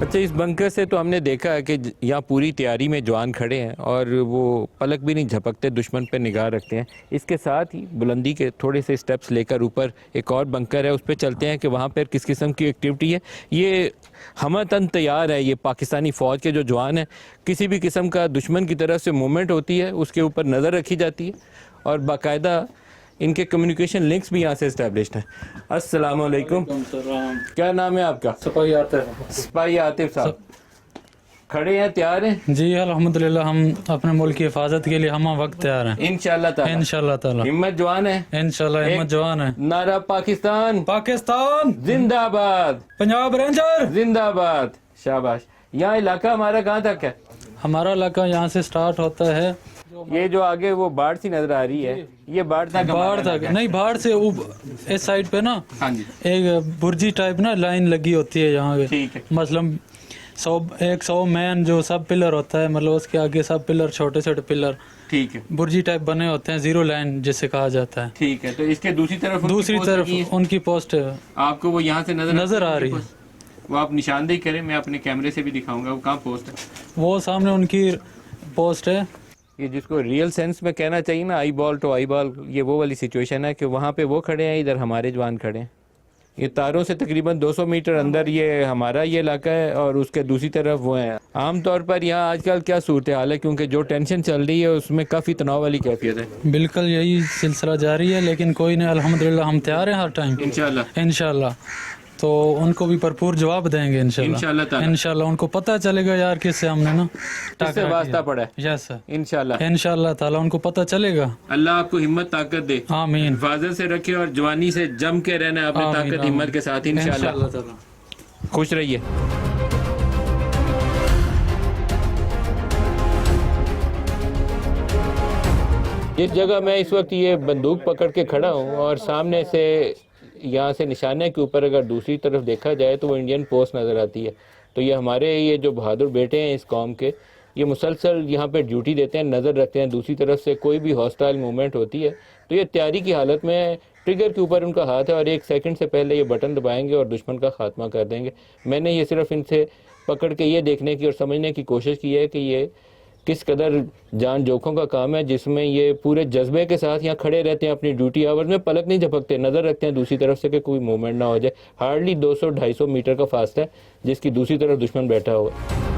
अच्छा, इस बंकर से तो हमने देखा है कि यहाँ पूरी तैयारी में जवान खड़े हैं और वो पलक भी नहीं झपकते, दुश्मन पे निगाह रखते हैं। इसके साथ ही बुलंदी के थोड़े से स्टेप्स लेकर ऊपर एक और बंकर है, उस पर चलते हैं कि वहाँ पर किस किस्म की एक्टिविटी है। ये हमतन तैयार है, ये पाकिस्तानी फ़ौज के जो जवान हैं, किसी भी किस्म का दुश्मन की तरफ से मूवमेंट होती है उसके ऊपर नज़र रखी जाती है और बाकायदा इनके कम्युनिकेशन लिंक्स भी यहाँ से इस्टेब्लिश्ड हैं। अस्सलाम वालेकुम, क्या नाम है आपका? सिपाही आतिफ। सिपाही आतिफ साहब खड़े हैं, तैयार हैं? जी अल्हम्दुलिल्लाह, हम अपने मुल्क की हिफाजत के लिए हम वक्त तैयार हैं इंशाल्लाह ताला। इंशाल्लाह ताला। हिम्मत जवान है, इंशाल्लाह हिम्मत जवान है। नारा पाकिस्तान पाकिस्तान जिंदाबाद, पंजाब रेंजर जिंदाबाद। शाबाश। यहाँ इलाका हमारा कहाँ तक है? हमारा इलाका यहाँ से स्टार्ट होता है, ये जो आगे वो बाढ़ सी नजर आ रही है, ये बाढ़ तक बाढ़ तक नहीं, बाढ़ से इस साइड पे ना हाँ जी, एक बुर्जी टाइप ना लाइन लगी होती है यहाँ पे। ठीक है। मतलब 100 मैन जो सब पिलर होता है, मतलब उसके आगे सब पिलर, छोटे छोटे पिलर, ठीक है, बुर्जी टाइप बने होते हैं, जीरो लाइन जिसे कहा जाता है। ठीक है। तो इसके दूसरी तरफ उनकी पोस्ट है, आपको वो यहाँ से नजर आ रही है। वो आप निशानदेही करें, मैं अपने कैमरे से भी दिखाऊंगा वो कहाँ पोस्ट है। वो सामने उनकी पोस्ट है। ये जिसको रियल सेंस में कहना चाहिए ना, eyeball to eyeball, ये वो वाली सिचुएशन है कि वहाँ पे वो खड़े हैं, इधर हमारे जवान खड़े हैं। ये तारों से तकरीबन 200 मीटर अंदर ये हमारा ये इलाका है और उसके दूसरी तरफ वो है। आमतौर पर यहाँ आजकल क्या सूरत हाल है, क्योंकि जो टेंशन चल रही है उसमें काफ़ी तनाव वाली कैफियत है। बिल्कुल यही सिलसिला जारी है, लेकिन कोई नहीं, अल्हम्दुलिल्लाह हम तैयार हैं हर टाइम इंशाल्लाह। इंशाल्लाह। तो उनको भी भरपूर जवाब देंगे इंशाल्लाह। इंशाल्लाह उनको पता चलेगा यार किससे हमने ना किससे वास्ता पड़ा है। यस सर, इंशाल्लाह इंशाल्लाह ताला उनको पता चलेगा। अल्लाह आपको हिम्मत ताकत दे, आमीन। हिफाजत से रखे और जवानी से जम के रहना अपनी ताकत हिम्मत के साथ इंशाल्लाह ताला। खुश रहिए। इस जगह मैं इस वक्त ये बंदूक पकड़ के खड़ा हूँ और सामने से यहाँ से निशाने के ऊपर अगर दूसरी तरफ देखा जाए तो वो इंडियन पोस्ट नज़र आती है। तो ये हमारे ये जो बहादुर बेटे हैं इस कौम के, ये मुसलसल यहाँ पे ड्यूटी देते हैं, नज़र रखते हैं। दूसरी तरफ से कोई भी हॉस्टाइल मूवमेंट होती है तो ये तैयारी की हालत में ट्रिगर के ऊपर उनका हाथ है और 1 सेकंड से पहले ये बटन दबाएंगे और दुश्मन का खात्मा कर देंगे। मैंने ये सिर्फ इनसे पकड़ के ये देखने की और समझने की कोशिश की है कि ये किस कदर जान जोखों का काम है, जिसमें ये पूरे जज्बे के साथ यहाँ खड़े रहते हैं अपनी ड्यूटी आवर्स में, पलक नहीं झपकते, नज़र रखते हैं दूसरी तरफ से कि कोई मूवमेंट ना हो जाए। हार्डली 200-250 मीटर का फासला है जिसकी दूसरी तरफ दुश्मन बैठा हुआ है।